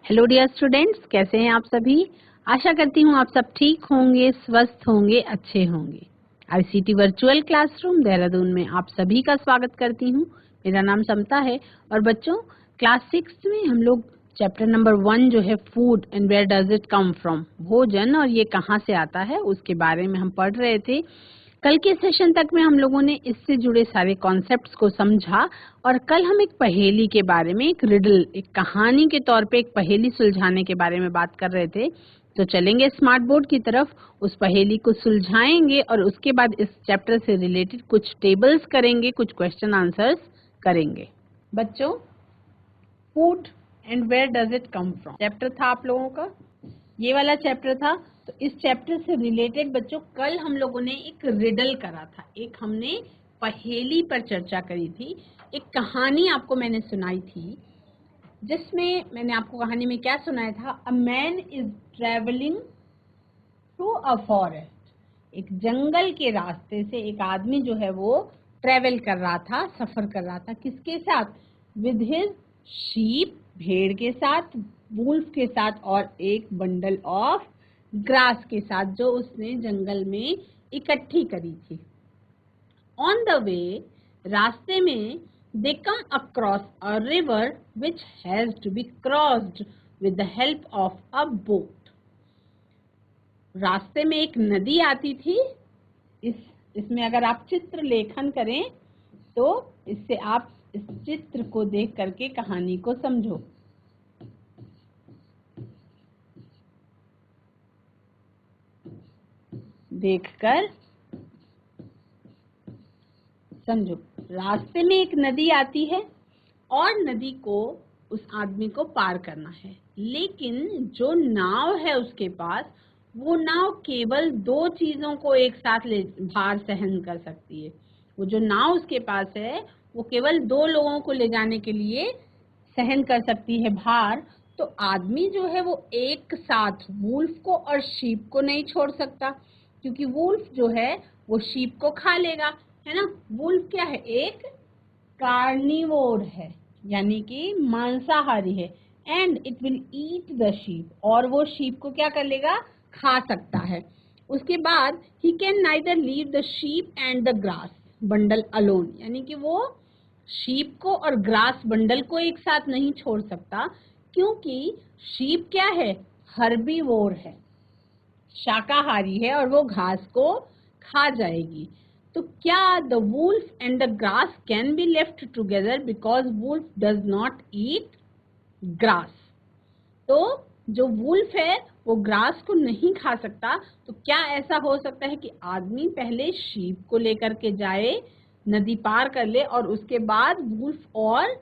Hello dear students, कैसे हैं आप सभी। आशा करती हूँ आप सब ठीक होंगे, स्वस्थ होंगे, अच्छे होंगे। आईसीटी वर्चुअल क्लासरूम देहरादून में आप सभी का स्वागत करती हूँ। मेरा नाम समता है और बच्चों क्लास 6 में हम लोग चैप्टर नंबर 1 जो है food and where does it come from, भोजन और ये कहाँ से आता है, उसके बारे में हम पढ़ रहे थे। कल के सेशन तक में हम लोगों ने इससे जुड़े सारे कॉन्सेप्ट्स को समझा और कल हम एक पहेली के बारे में, एक रिडल, एक कहानी के तौर पे एक पहेली सुलझाने के बारे में बात कर रहे थे। तो चलेंगे स्मार्ट बोर्ड की तरफ, उस पहेली को सुलझाएंगे और उसके बाद इस चैप्टर से रिलेटेड कुछ टेबल्स करेंगे, कुछ क्वेश्चन आंसर्स करेंगे। बच्चों, food and where does it come from chapter था आप लोगों का, ये वाला चैप्टर था। तो इस चैप्टर से रिलेटेड बच्चों कल हम लोगों ने एक रिडल करा था, एक हमने पहेली पर चर्चा करी थी, एक कहानी आपको मैंने सुनाई थी, जिसमें मैंने आपको कहानी में क्या सुनाया था, a man is travelling through a forest. एक जंगल के रास्ते से एक आदमी जो है वो ट्रेवल कर रहा था, सफर कर रहा था, किसके साथ, विद हिज शीप, भेड़ के साथ, वुल्फ के साथ और एक बंडल ऑफ ग्रास के साथ जो उसने जंगल में इकट्ठी करी थी। ऑन द वे, रास्ते में they came across a river which has to be crossed with the help of a boat. रास्ते में एक नदी आती थी। इसमें अगर आप चित्र लेखन करें तो इससे आप इस चित्र को देख करके कहानी को समझो। देखकर समझो। रास्ते में एक नदी आती है और नदी को उस आदमी को पार करना है, लेकिन जो नाव है उसके पास, वो नाव केवल 2 चीजों को एक साथ ले भार सहन कर सकती है। वो जो नाव उसके पास है वो केवल 2 लोगों को ले जाने के लिए सहन कर सकती है भार। तो आदमी जो है वो एक साथ वुल्फ को और शीप को नहीं छोड़ सकता, क्योंकि वुल्फ जो है वो शीप को खा लेगा, है ना। वुल्फ क्या है, एक कार्निवोर है, यानी कि मांसाहारी है। And it will eat the sheep, और वो शीप को क्या कर लेगा, खा सकता है। उसके बाद he can neither leave the sheep and the grass bundle alone, यानी कि वो शीप को और ग्रास बंडल को एक साथ नहीं छोड़ सकता, क्योंकि शीप क्या है, हर्बीवोर है, शाकाहारी है और वो घास को खा जाएगी। तो क्या the wolf and the grass can be left together, because wolf does not eat grass. तो जो वुल्फ है वो ग्रास को नहीं खा सकता, तो क्या ऐसा हो सकता है कि आदमी पहले शीप को लेकर के जाए, नदी पार कर ले और उसके बाद वुल्फ और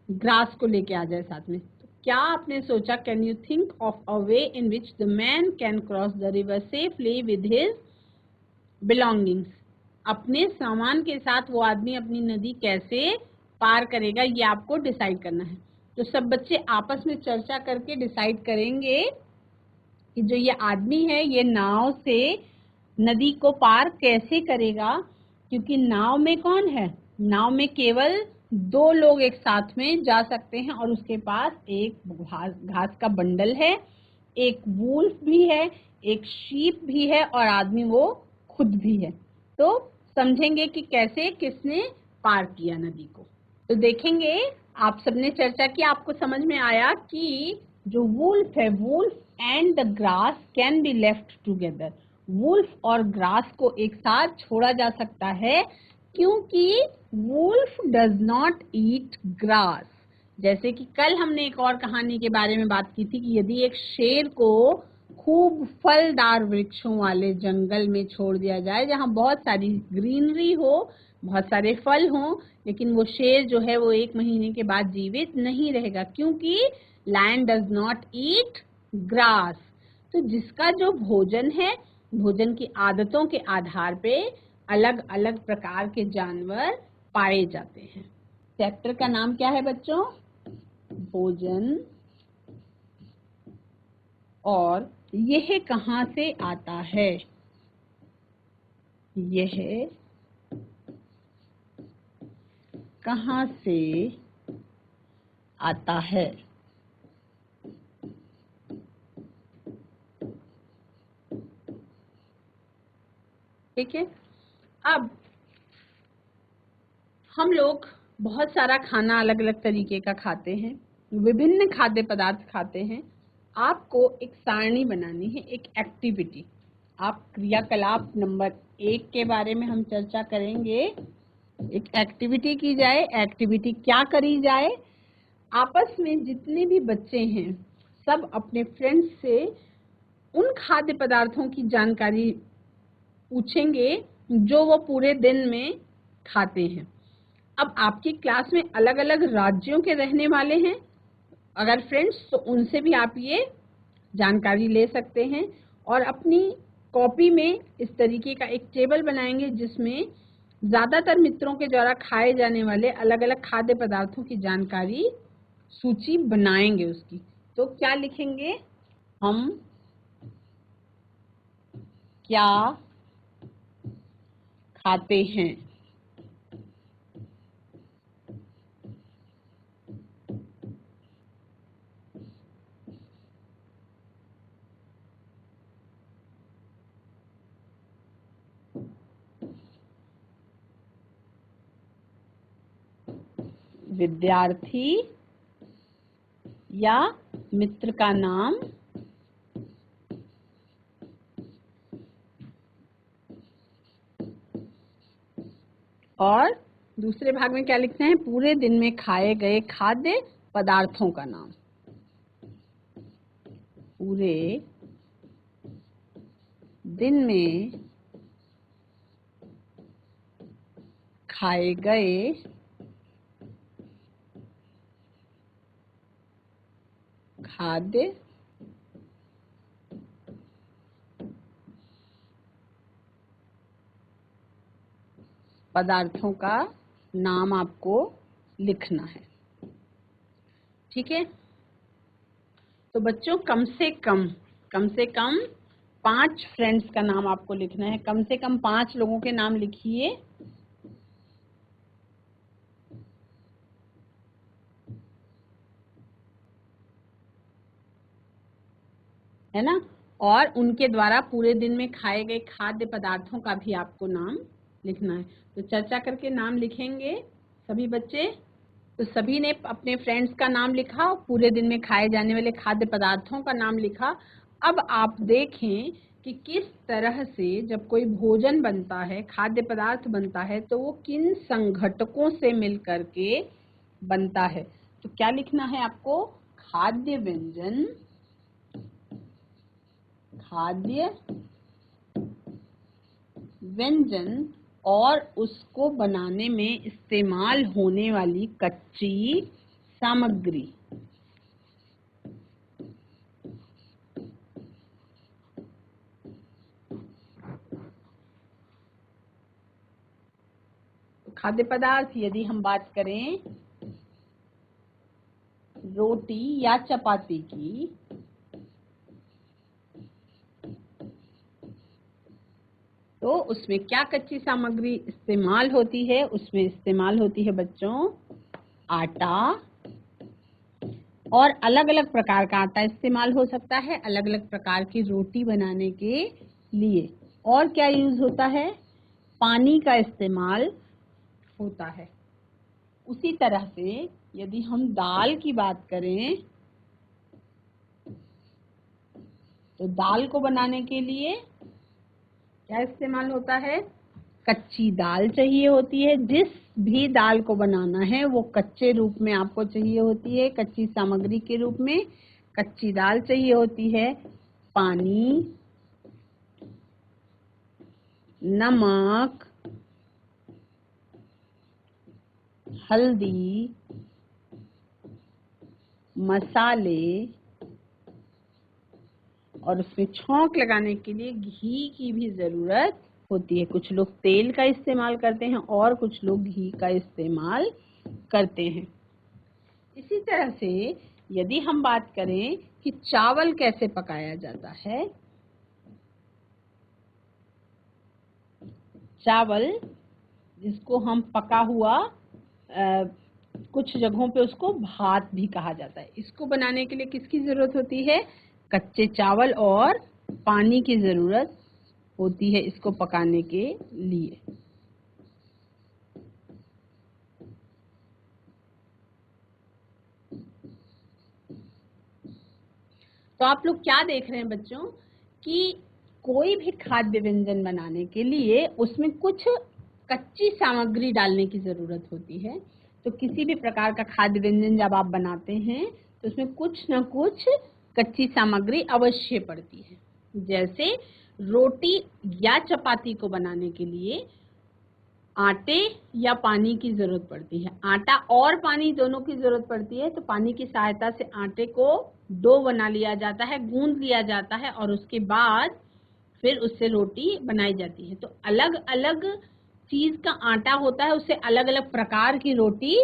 ग्रास को लेके आ जाए साथ में। तो क्या आपने सोचा, can you think of a way in which the man can cross the river safely with his belongings. अपने सामान के साथ वो आदमी अपनी नदी कैसे पार करेगा, ये आपको डिसाइड करना है। तो सब बच्चे आपस में चर्चा करके डिसाइड करेंगे कि जो ये आदमी है ये नाव से नदी को पार कैसे करेगा, क्योंकि नाव में कौन है, नाव में केवल 2 लोग एक साथ में जा सकते हैं और उसके पास एक घास का बंडल है, एक वुल्फ भी है, एक शीप भी है और आदमी वो खुद भी है। तो समझेंगे कि कैसे किसने पार किया नदी को। तो देखेंगे, आप सबने चर्चा की, आपको समझ में आया कि जो वुल्फ है, wolf and the grass can be left together. Wolf और ग्रास को एक साथ छोड़ा जा सकता है, क्योंकि wolf does not eat grass. जैसे कि कल हमने एक और कहानी के बारे में बात की थी कि यदि एक शेर को खूब फलदार वृक्षों वाले जंगल में छोड़ दिया जाए, जहाँ बहुत सारी ग्रीनरी हो, बहुत सारे फल हों, लेकिन वो शेर जो है वो 1 महीने के बाद जीवित नहीं रहेगा, क्योंकि lion does not eat grass. तो जिसका जो भोजन है, भोजन की आदतों के आधार पे अलग अलग प्रकार के जानवर पाए जाते हैं। चैप्टर का नाम क्या है बच्चों, भोजन और यह कहाँ से आता है। यह कहाँ से आता है। ठीक है। अब हम लोग बहुत सारा खाना अलग अलग तरीके का खाते हैं, विभिन्न खाद्य पदार्थ खाते हैं। आपको एक सारणी बनानी है, एक एक्टिविटी। आप क्रियाकलाप नंबर 1 के बारे में हम चर्चा करेंगे। एक एक्टिविटी की जाए। एक्टिविटी क्या करी जाए? आपस में जितने भी बच्चे हैं सब अपने फ्रेंड्स से उन खाद्य पदार्थों की जानकारी पूछेंगे जो वो पूरे दिन में खाते हैं। अब आपकी क्लास में अलग अलग राज्यों के रहने वाले हैं अगर फ्रेंड्स, तो उनसे भी आप ये जानकारी ले सकते हैं और अपनी कॉपी में इस तरीके का एक टेबल बनाएंगे जिसमें ज़्यादातर मित्रों के द्वारा खाए जाने वाले अलग अलग खाद्य पदार्थों की जानकारी सूची बनाएंगे उसकी। तो क्या लिखेंगे? हम क्या खाते हैं? विद्यार्थी या मित्र का नाम और दूसरे भाग में क्या लिखते हैं? पूरे दिन में खाए गए खाद्य पदार्थों का नाम। पूरे दिन में खाए गए खाद्य पदार्थों का नाम आपको लिखना है। ठीक है। तो बच्चों कम से कम 5 फ्रेंड्स का नाम आपको लिखना है। कम से कम 5 लोगों के नाम लिखिए। है ना? और उनके द्वारा पूरे दिन में खाए गए खाद्य पदार्थों का भी आपको नाम लिखना है। तो चर्चा करके नाम लिखेंगे सभी बच्चे। तो सभी ने अपने फ्रेंड्स का नाम लिखा, पूरे दिन में खाए जाने वाले खाद्य पदार्थों का नाम लिखा। अब आप देखें कि किस तरह से जब कोई भोजन बनता है, खाद्य पदार्थ बनता है, तो वो किन संघटकों से मिल करके बनता है। तो क्या लिखना है आपको? खाद्य व्यंजन, खाद्य व्यंजन और उसको बनाने में इस्तेमाल होने वाली कच्ची सामग्री। खाद्य पदार्थ यदि हम बात करें रोटी या चपाती की, तो उसमें क्या कच्ची सामग्री इस्तेमाल होती है? उसमें इस्तेमाल होती है बच्चों आटा, और अलग अलग प्रकार का आटा इस्तेमाल हो सकता है अलग अलग प्रकार की रोटी बनाने के लिए। और क्या यूज होता है? पानी का इस्तेमाल होता है। उसी तरह से यदि हम दाल की बात करें तो दाल को बनाने के लिए क्या इस्तेमाल होता है? कच्ची दाल चाहिए होती है। जिस भी दाल को बनाना है वो कच्चे रूप में आपको चाहिए होती है, कच्ची सामग्री के रूप में कच्ची दाल चाहिए होती है। पानी, नमक, हल्दी, मसाले और उसमें छौंक लगाने के लिए घी की भी जरूरत होती है। कुछ लोग तेल का इस्तेमाल करते हैं और कुछ लोग घी का इस्तेमाल करते हैं। इसी तरह से यदि हम बात करें कि चावल कैसे पकाया जाता है, चावल जिसको हम पका हुआ कुछ जगहों पे उसको भात भी कहा जाता है, इसको बनाने के लिए किसकी जरूरत होती है? कच्चे चावल और पानी की जरूरत होती है इसको पकाने के लिए। तो आप लोग क्या देख रहे हैं बच्चों कि कोई भी खाद्य व्यंजन बनाने के लिए उसमें कुछ कच्ची सामग्री डालने की जरूरत होती है। तो किसी भी प्रकार का खाद्य व्यंजन जब आप बनाते हैं तो उसमें कुछ न कुछ कच्ची सामग्री अवश्य पड़ती है। जैसे रोटी या चपाती को बनाने के लिए आटे या पानी की जरूरत पड़ती है। आटा और पानी दोनों की जरूरत पड़ती है। तो पानी की सहायता से आटे को डो बना लिया जाता है, गूंद लिया जाता है और उसके बाद फिर उससे रोटी बनाई जाती है। तो अलग अलग चीज का आटा होता है, उससे अलग अलग प्रकार की रोटी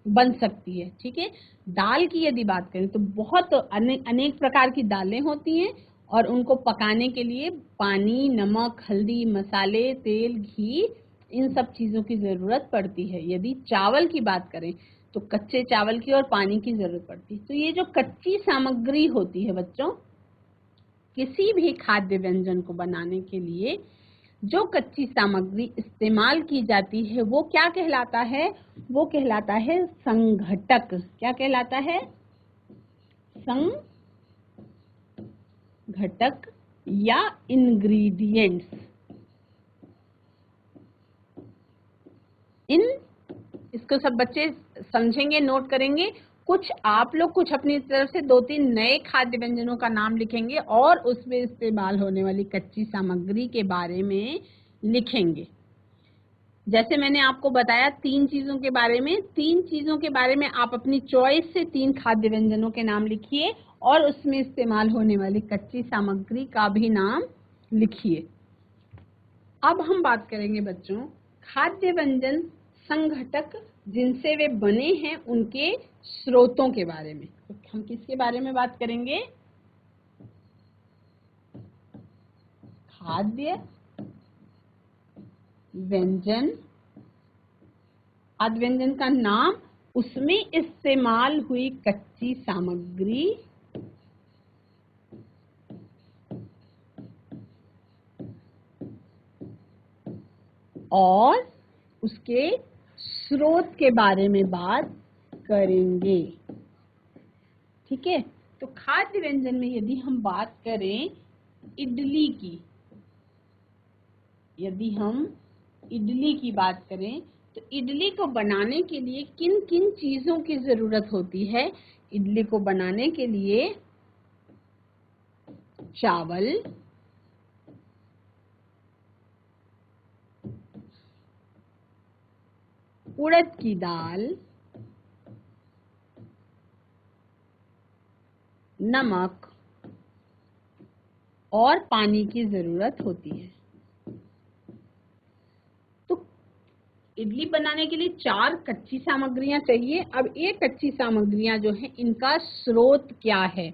बन सकती है। ठीक है। दाल की यदि बात करें तो बहुत अनेक प्रकार की दालें होती हैं और उनको पकाने के लिए पानी, नमक, हल्दी, मसाले, तेल, घी, इन सब चीजों की जरूरत पड़ती है। यदि चावल की बात करें तो कच्चे चावल की और पानी की जरूरत पड़ती है। तो ये जो कच्ची सामग्री होती है बच्चों, किसी भी खाद्य व्यंजन को बनाने के लिए जो कच्ची सामग्री इस्तेमाल की जाती है वो क्या कहलाता है? वो कहलाता है संघटक। क्या कहलाता है? संघटक या इंग्रेडिएंट्स। इसको सब बच्चे समझेंगे, नोट करेंगे। कुछ आप लोग कुछ अपनी तरफ से 2-3 नए खाद्य व्यंजनों का नाम लिखेंगे और उसमें इस्तेमाल होने वाली कच्ची सामग्री के बारे में लिखेंगे। जैसे मैंने आपको बताया 3 चीजों के बारे में, 3 चीजों के बारे में आप अपनी चॉइस से 3 खाद्य व्यंजनों के नाम लिखिए और उसमें इस्तेमाल होने वाली कच्ची सामग्री का भी नाम लिखिए। अब हम बात करेंगे बच्चों खाद्य व्यंजन संघटक जिनसे वे बने हैं उनके स्रोतों के बारे में। तो हम किसके बारे में बात करेंगे? खाद्य व्यंजन, खाद्य व्यंजन का नाम, उसमें इस्तेमाल हुई कच्ची सामग्री और उसके स्रोत के बारे में बात करेंगे। ठीक है। तो खाद्य व्यंजन में यदि हम बात करें इडली की, यदि हम इडली की बात करें तो इडली को बनाने के लिए किन किन चीजों की जरूरत होती है? इडली को बनाने के लिए चावल, उड़द की दाल, नमक और पानी की जरूरत होती है। तो इडली बनाने के लिए 4 कच्ची सामग्रियां चाहिए। अब ये कच्ची सामग्रियां जो है इनका स्रोत क्या है?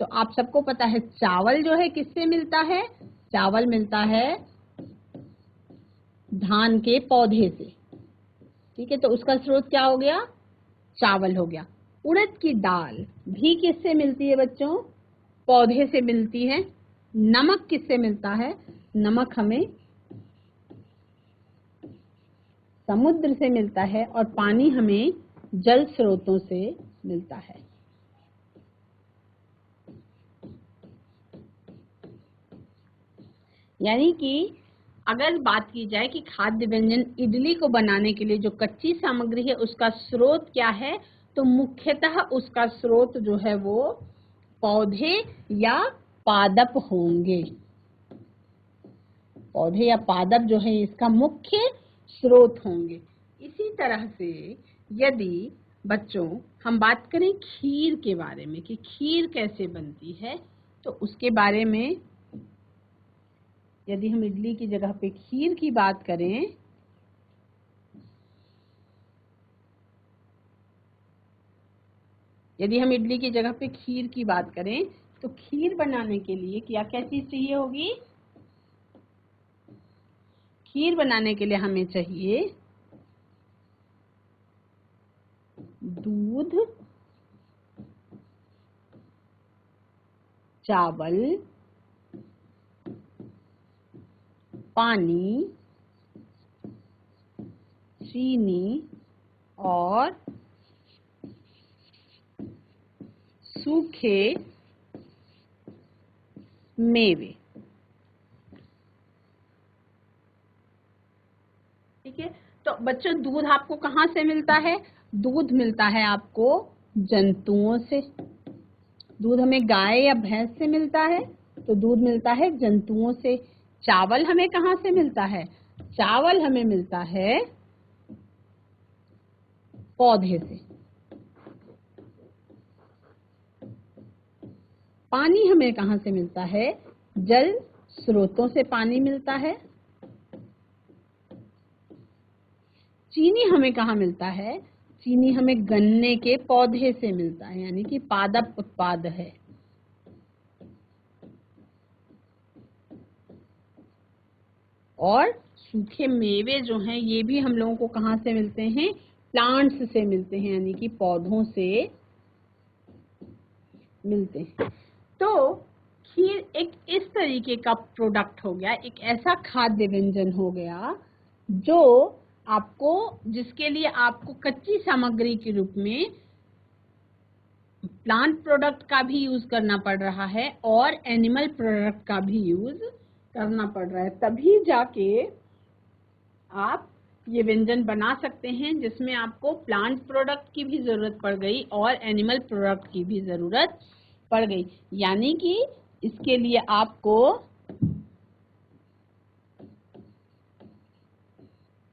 तो आप सबको पता है चावल जो है किससे मिलता है? चावल मिलता है धान के पौधे से। ठीक है। तो उसका स्रोत क्या हो गया? चावल हो गया। उड़द की दाल भी किससे मिलती है बच्चों? पौधे से मिलती है। नमक किससे मिलता है? नमक हमें समुद्र से मिलता है और पानी हमें जल स्रोतों से मिलता है। यानी कि अगर बात की जाए कि खाद्य व्यंजन इडली को बनाने के लिए जो कच्ची सामग्री है उसका स्रोत क्या है, तो मुख्यतः उसका स्रोत जो है वो पौधे या पादप होंगे। पौधे या पादप जो है इसका मुख्य स्रोत होंगे। इसी तरह से यदि बच्चों हम बात करें खीर के बारे में कि खीर कैसे बनती है, तो उसके बारे में यदि हम इडली की जगह पे खीर की बात करें यदि हम इडली की जगह पे खीर की बात करें तो खीर बनाने के लिए क्या क्या चीज चाहिए होगी? खीर बनाने के लिए हमें चाहिए दूध, चावल, पानी, चीनी और सूखे मेवे। ठीक है, तो बच्चों दूध आपको कहाँ से मिलता है? दूध मिलता है आपको जंतुओं से। दूध हमें गाय या भैंस से मिलता है, तो दूध मिलता है जंतुओं से। चावल हमें कहाँ से मिलता है? चावल हमें मिलता है पौधे से। पानी हमें कहाँ से मिलता है? जल स्रोतों से पानी मिलता है। चीनी हमें कहाँ मिलता है? चीनी हमें गन्ने के पौधे से मिलता है, यानी कि पादप उत्पाद है। और सूखे मेवे जो हैं ये भी हम लोगों को कहाँ से मिलते हैं? प्लांट्स से मिलते हैं, यानी कि पौधों से मिलते हैं। तो खीर एक इस तरीके का प्रोडक्ट हो गया, एक ऐसा खाद्य व्यंजन हो गया जो आपको, जिसके लिए आपको कच्ची सामग्री के रूप में प्लांट प्रोडक्ट का भी यूज करना पड़ रहा है और एनिमल प्रोडक्ट का भी यूज करना पड़ रहा है, तभी जाके आप ये व्यंजन बना सकते हैं जिसमें आपको प्लांट प्रोडक्ट की भी जरूरत पड़ गई और एनिमल प्रोडक्ट की भी जरूरत पड़ गई। यानी कि इसके लिए आपको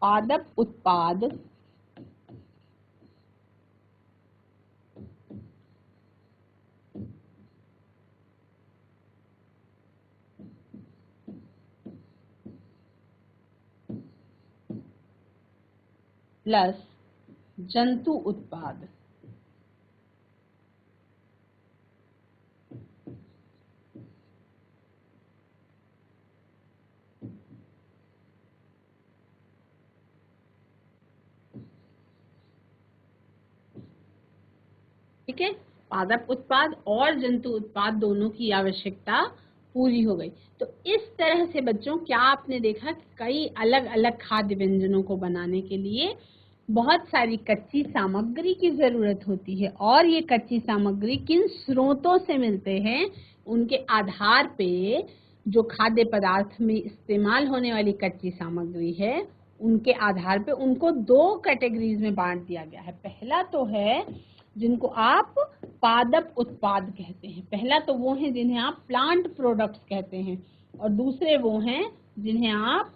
पादप उत्पाद प्लस जंतु उत्पाद ठीक है, पादप उत्पाद और जंतु उत्पाद दोनों की आवश्यकता पूरी हो गई। तो इस तरह से बच्चों क्या आपने देखा कि कई अलग अलग खाद्य व्यंजनों को बनाने के लिए बहुत सारी कच्ची सामग्री की जरूरत होती है, और ये कच्ची सामग्री किन स्रोतों से मिलते हैं उनके आधार पे जो खाद्य पदार्थ में इस्तेमाल होने वाली कच्ची सामग्री है उनके आधार पे उनको दो कैटेगरीज में बांट दिया गया है। पहला तो है जिनको आप पादप उत्पाद कहते हैं, पहला तो वो हैं जिन्हें आप प्लांट प्रोडक्ट्स कहते हैं, और दूसरे वो हैं जिन्हें आप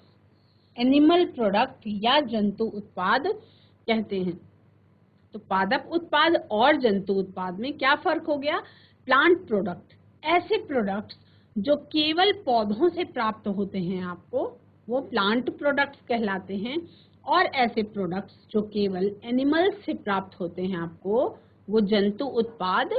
एनिमल प्रोडक्ट या जंतु उत्पाद कहते हैं। तो पादप उत्पाद और जंतु उत्पाद में क्या फर्क हो गया? प्लांट प्रोडक्ट ऐसे प्रोडक्ट्स जो केवल पौधों से प्राप्त होते हैं आपको, वो प्लांट प्रोडक्ट्स कहलाते हैं, और ऐसे प्रोडक्ट्स जो केवल एनिमल्स से प्राप्त होते हैं आपको, वो जंतु उत्पाद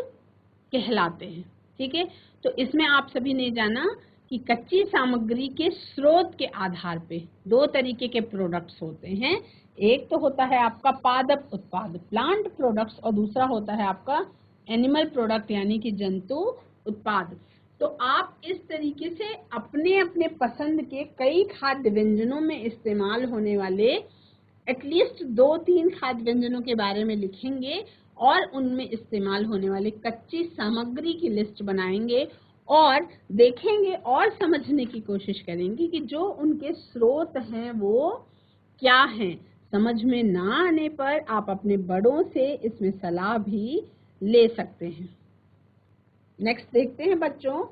कहलाते हैं। ठीक है, तो इसमें आप सभी ने जाना कि कच्ची सामग्री के स्रोत के आधार पे दो तरीके के प्रोडक्ट्स होते हैं। एक तो होता है आपका पादप उत्पाद प्लांट प्रोडक्ट्स, और दूसरा होता है आपका एनिमल प्रोडक्ट यानी कि जंतु उत्पाद। तो आप इस तरीके से अपने अपने पसंद के कई खाद्य व्यंजनों में इस्तेमाल होने वाले एटलीस्ट 2-3 खाद्य व्यंजनों के बारे में लिखेंगे और उनमें इस्तेमाल होने वाली कच्ची सामग्री की लिस्ट बनाएंगे और देखेंगे और समझने की कोशिश करेंगे कि जो उनके स्रोत हैं वो क्या हैं। समझ में ना आने पर आप अपने बड़ों से इसमें सलाह भी ले सकते हैं। नेक्स्ट देखते हैं बच्चों,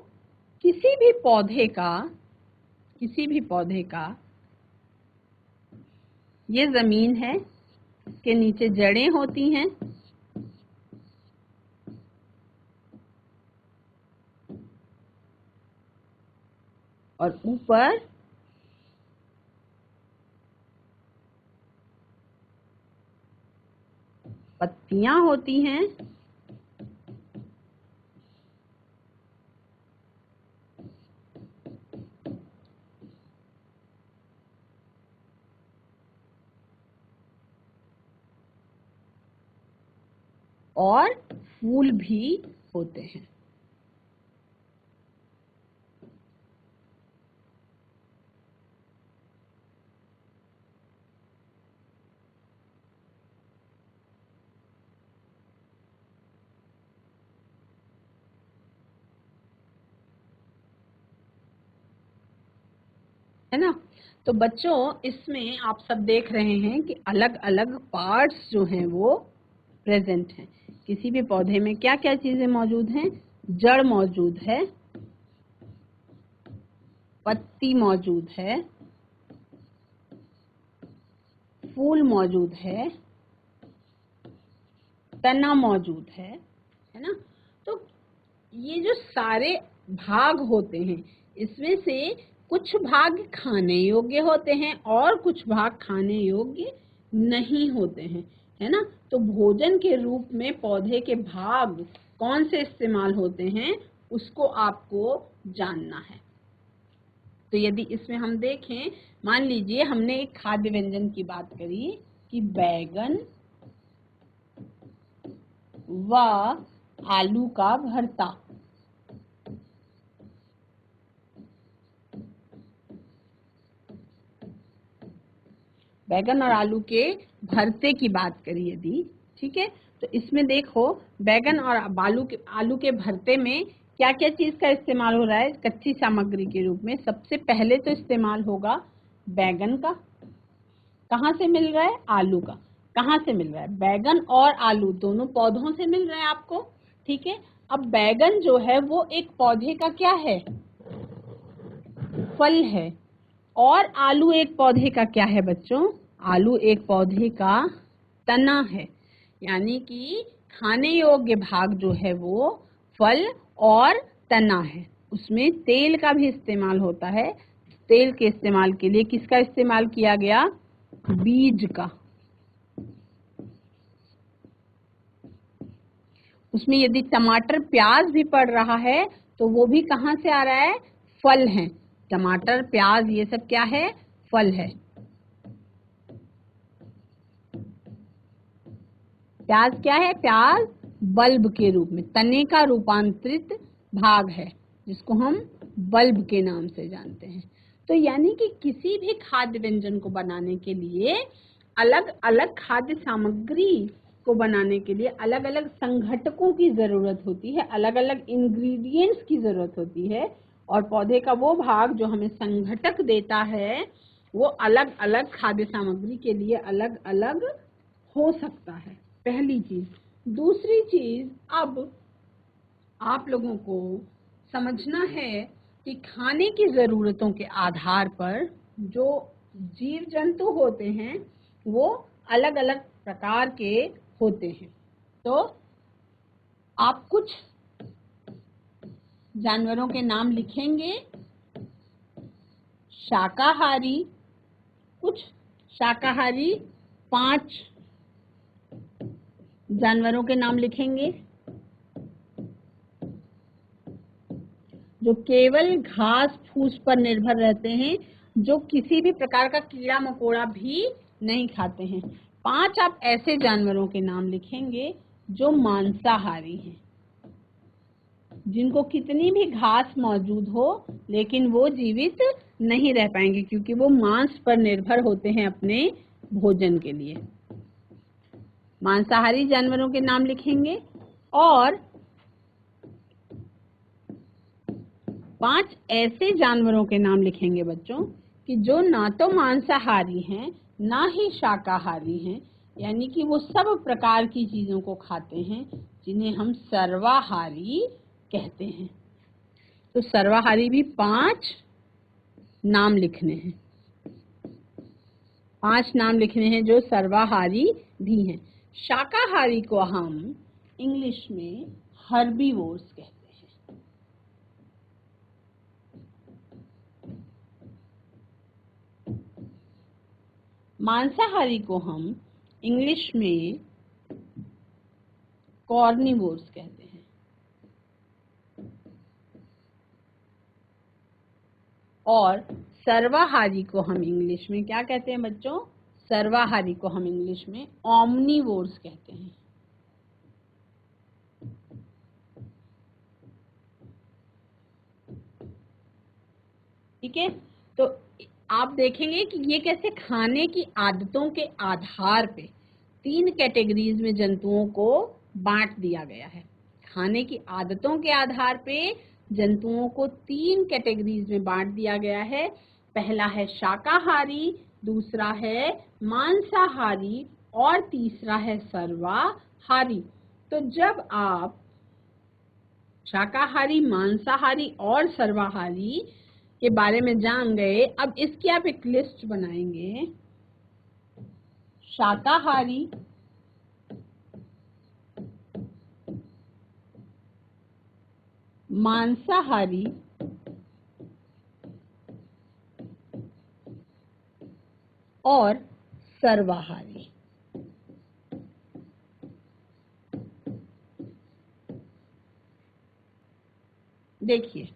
किसी भी पौधे का ये जमीन है, इसके नीचे जड़ें होती हैं, और ऊपर पत्तियां होती हैं, और फूल भी होते हैं। है ना। तो बच्चों इसमें आप सब देख रहे हैं कि अलग अलग पार्ट्स जो हैं वो प्रेजेंट हैं। किसी भी पौधे में क्या क्या चीजें मौजूद हैं? जड़ मौजूद है, पत्ती मौजूद है, फूल मौजूद है, तना मौजूद है ना। तो ये जो सारे भाग होते हैं इसमें से कुछ भाग खाने योग्य होते हैं और कुछ भाग खाने योग्य नहीं होते हैं, है ना। तो भोजन के रूप में पौधे के भाग कौन से इस्तेमाल होते हैं उसको आपको जानना है। तो यदि इसमें हम देखें, मान लीजिए हमने एक खाद्य व्यंजन की बात करी कि बैगन व आलू का भरता। बैगन और आलू के भरते की बात करी यदि, ठीक है, तो इसमें देखो बैगन और आलू के भरते में क्या क्या चीज का इस्तेमाल हो रहा है कच्ची सामग्री के रूप में। सबसे पहले तो इस्तेमाल होगा बैगन का। कहाँ से मिल रहा है? आलू का। कहाँ से मिल रहा है? बैगन और आलू दोनों पौधों से मिल रहा है आपको, ठीक है। अब बैगन जो है वो एक पौधे का क्या है? फल है। और आलू एक पौधे का क्या है बच्चों? आलू एक पौधे का तना है। यानी कि खाने योग्य भाग जो है वो फल और तना है। उसमें तेल का भी इस्तेमाल होता है। तेल के इस्तेमाल के लिए किसका इस्तेमाल किया गया? बीज का। उसमें यदि टमाटर प्याज भी पड़ रहा है तो वो भी कहाँ से आ रहा है? फल है। टमाटर प्याज ये सब क्या है? फल है। प्याज क्या है? प्याज बल्ब के रूप में तने का रूपांतरित भाग है जिसको हम बल्ब के नाम से जानते हैं। तो यानी कि किसी भी खाद्य व्यंजन को बनाने के लिए अलग अलग खाद्य सामग्री को बनाने के लिए अलग अलग संघटकों की जरूरत होती है, अलग अलग इंग्रेडिएंट्स की जरूरत होती है। और पौधे का वो भाग जो हमें संघटक देता है वो अलग अलग खाद्य सामग्री के लिए अलग अलग हो सकता है। पहली चीज। दूसरी चीज, अब आप लोगों को समझना है कि खाने की जरूरतों के आधार पर जो जीव जंतु होते हैं वो अलग अलग प्रकार के होते हैं। तो आप कुछ जानवरों के नाम लिखेंगे। शाकाहारी, कुछ शाकाहारी 5 जानवरों के नाम लिखेंगे जो केवल घास फूस पर निर्भर रहते हैं, जो किसी भी प्रकार का कीड़ा मकोड़ा भी नहीं खाते हैं। 5 आप ऐसे जानवरों के नाम लिखेंगे जो मांसाहारी हैं, जिनको कितनी भी घास मौजूद हो लेकिन वो जीवित नहीं रह पाएंगे क्योंकि वो मांस पर निर्भर होते हैं अपने भोजन के लिए। मांसाहारी जानवरों के नाम लिखेंगे और 5 ऐसे जानवरों के नाम लिखेंगे बच्चों कि जो ना तो मांसाहारी हैं ना ही शाकाहारी हैं, यानी कि वो सब प्रकार की चीजों को खाते हैं जिन्हें हम सर्वाहारी कहते हैं। तो सर्वाहारी भी 5 नाम लिखने हैं। 5 नाम लिखने हैं जो सर्वाहारी भी हैं। शाकाहारी को हम इंग्लिश में हर्बीवोर्स कहते हैं। मांसाहारी को हम इंग्लिश में कॉर्निवोर्स कहते हैं। और सर्वाहारी को हम इंग्लिश में क्या कहते हैं बच्चों? सर्वाहारी को हम इंग्लिश में ओमनीवोर्स कहते हैं। ठीक है, तो आप देखेंगे कि ये कैसे खाने की आदतों के आधार पे 3 कैटेगरीज में जंतुओं को बांट दिया गया है। खाने की आदतों के आधार पे जंतुओं को 3 कैटेगरीज में बांट दिया गया है। पहला है शाकाहारी, दूसरा है मांसाहारी और तीसरा है सर्वाहारी। तो जब आप शाकाहारी, मांसाहारी और सर्वाहारी के बारे में जान गए, अब इसकी आप एक लिस्ट बनाएंगे। शाकाहारी, मांसाहारी, और सर्वाहारी। देखिए,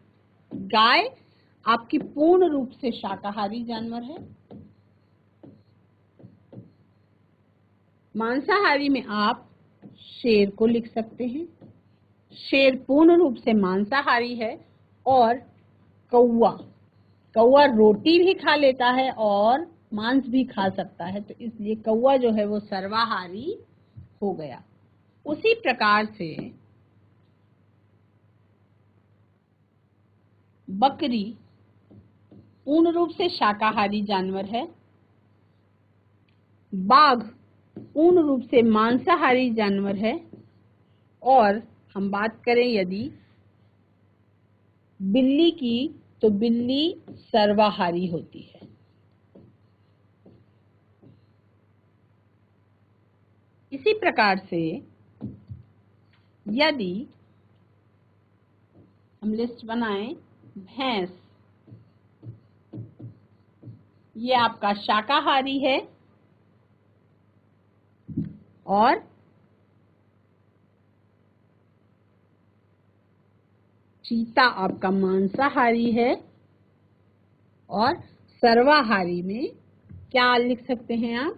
गाय आपकी पूर्ण रूप से शाकाहारी जानवर है। मांसाहारी में आप शेर को लिख सकते हैं, शेर पूर्ण रूप से मांसाहारी है। और कौवा, कौवा रोटी भी खा लेता है और मांस भी खा सकता है, तो इसलिए कौवा जो है वो सर्वाहारी हो गया। उसी प्रकार से बकरी पूर्ण रूप से शाकाहारी जानवर है, बाघ पूर्ण रूप से मांसाहारी जानवर है, और हम बात करें यदि बिल्ली की, तो बिल्ली सर्वाहारी होती है। इसी प्रकार से यदि हम लिस्ट बनाएं, भैंस, ये आपका शाकाहारी है, और चीता आपका मांसाहारी है। और सर्वाहारी में क्या लिख सकते हैं आप?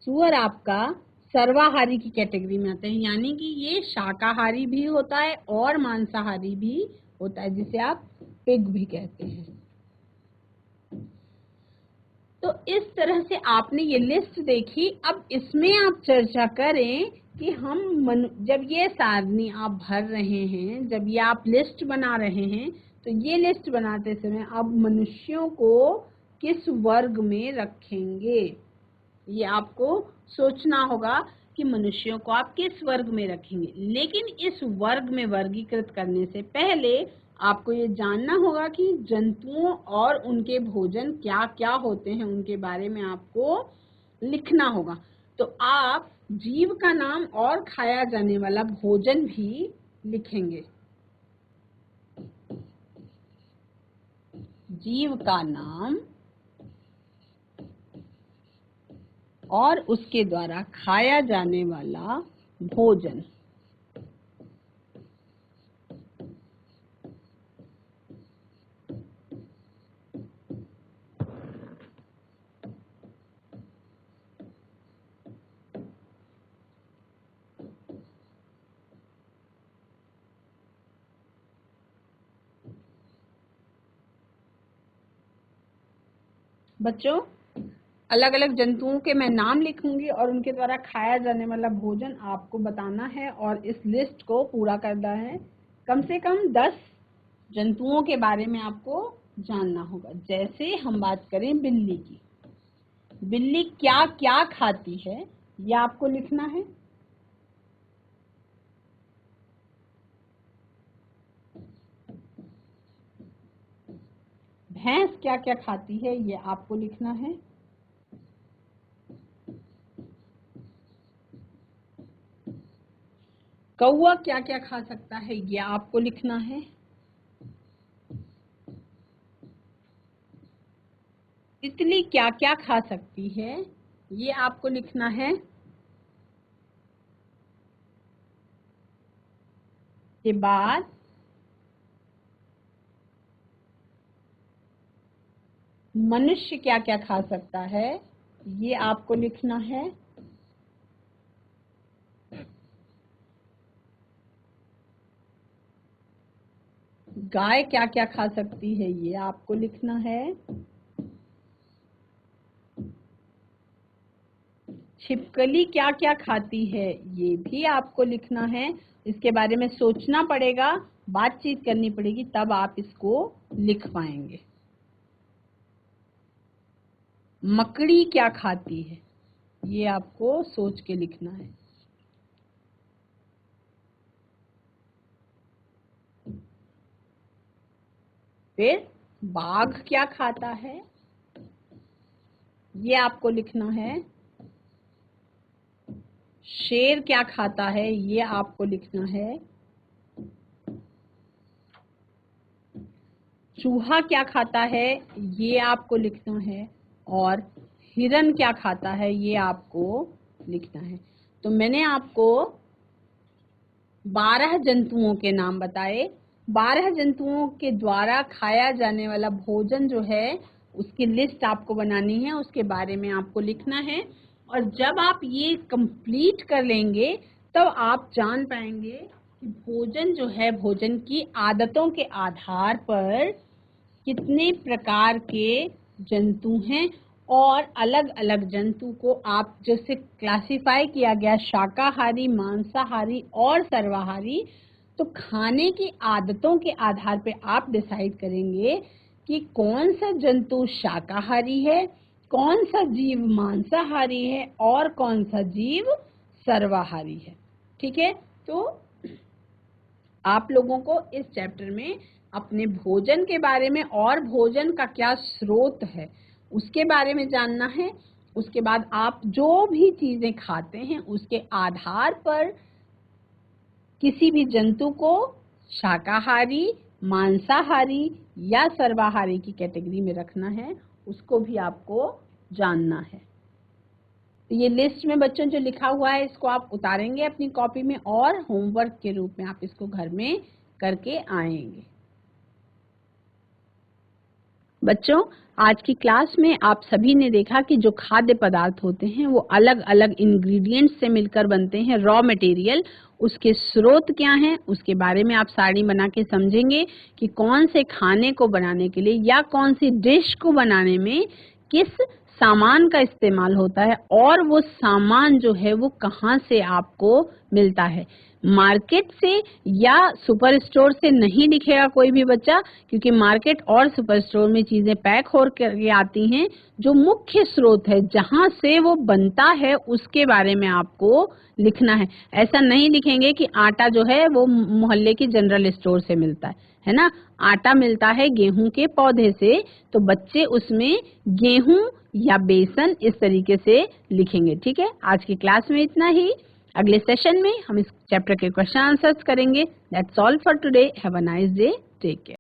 सूअर आपका सर्वाहारी की कैटेगरी में आते हैं, यानी कि ये शाकाहारी भी होता है और मांसाहारी भी होता है, जिसे आप पिग भी कहते हैं। तो इस तरह से आपने ये लिस्ट देखी। अब इसमें आप चर्चा करें कि हम जब ये सारणी आप भर रहे हैं, जब ये आप लिस्ट बना रहे हैं, तो ये लिस्ट बनाते समय आप मनुष्यों को किस वर्ग में रखेंगे, ये आपको सोचना होगा कि मनुष्यों को आप किस वर्ग में रखेंगे। लेकिन इस वर्ग में वर्गीकृत करने से पहले आपको ये जानना होगा कि जंतुओं और उनके भोजन क्या क्या होते हैं, उनके बारे में आपको लिखना होगा। तो आप जीव का नाम और खाया जाने वाला भोजन भी लिखेंगे। जीव का नाम और उसके द्वारा खाया जाने वाला भोजन। बच्चों, अलग अलग जंतुओं के मैं नाम लिखूंगी और उनके द्वारा खाया जाने वाला भोजन आपको बताना है, और इस लिस्ट को पूरा करना है। कम से कम 10 जंतुओं के बारे में आपको जानना होगा। जैसे हम बात करें बिल्ली की, बिल्ली क्या क्या खाती है, यह आपको लिखना है। भैंस क्या क्या खाती है, यह आपको लिखना है। कौवा क्या क्या खा सकता है, यह आपको लिखना है। तितली क्या क्या खा सकती है, ये आपको लिखना है। के बाद मनुष्य क्या क्या खा सकता है, ये आपको लिखना है। गाय क्या क्या खा सकती है, ये आपको लिखना है। छिपकली क्या क्या खाती है, ये भी आपको लिखना है। इसके बारे में सोचना पड़ेगा, बातचीत करनी पड़ेगी, तब आप इसको लिख पाएंगे। मकड़ी क्या खाती है, ये आपको सोच के लिखना है। फिर बाघ क्या खाता है, ये आपको लिखना है। शेर क्या खाता है, ये आपको लिखना है। चूहा क्या खाता है, ये आपको लिखना है। और हिरन क्या खाता है, ये आपको लिखना है। तो मैंने आपको 12 जंतुओं के नाम बताए। 12 जंतुओं के द्वारा खाया जाने वाला भोजन जो है उसकी लिस्ट आपको बनानी है, उसके बारे में आपको लिखना है। और जब आप ये कंप्लीट कर लेंगे तब आप जान पाएंगे कि भोजन जो है, भोजन की आदतों के आधार पर कितने प्रकार के जंतु हैं और अलग अलग जंतु को आप जैसे क्लासिफाई किया गया शाकाहारी, मांसाहारी और सर्वाहारी। तो खाने की आदतों के आधार पे आप डिसाइड करेंगे कि कौन सा जंतु शाकाहारी है, कौन सा जीव मांसाहारी है और कौन सा जीव सर्वाहारी है। ठीक है, तो आप लोगों को इस चैप्टर में अपने भोजन के बारे में और भोजन का क्या स्रोत है उसके बारे में जानना है। उसके बाद आप जो भी चीजें खाते हैं उसके आधार पर किसी भी जंतु को शाकाहारी, मांसाहारी या सर्वाहारी की कैटेगरी में रखना है, उसको भी आपको जानना है। तो ये लिस्ट में बच्चों जो लिखा हुआ है इसको आप उतारेंगे अपनी कॉपी में और होमवर्क के रूप में आप इसको घर में करके आएंगे। बच्चों, आज की क्लास में आप सभी ने देखा कि जो खाद्य पदार्थ होते हैं वो अलग अलग इंग्रेडिएंट्स से मिलकर बनते हैं, रॉ मटेरियल। उसके स्रोत क्या हैं उसके बारे में आप सारणी बना के समझेंगे कि कौन से खाने को बनाने के लिए या कौन सी डिश को बनाने में किस सामान का इस्तेमाल होता है और वो सामान जो है वो कहाँ से आपको मिलता है। मार्केट से या सुपर स्टोर से नहीं लिखेगा कोई भी बच्चा, क्योंकि मार्केट और सुपर स्टोर में चीजें पैक हो करके आती हैं। जो मुख्य स्रोत है जहां से वो बनता है उसके बारे में आपको लिखना है। ऐसा नहीं लिखेंगे कि आटा जो है वो मोहल्ले की जनरल स्टोर से मिलता है ना। आटा मिलता है गेहूं के पौधे से, तो बच्चे उसमें गेहूं या बेसन इस तरीके से लिखेंगे। ठीक है, आज की क्लास में इतना ही। अगले सेशन में हम इस चैप्टर के क्वेश्चन आंसर्स करेंगे। That's all for today. Have a nice day. Take care.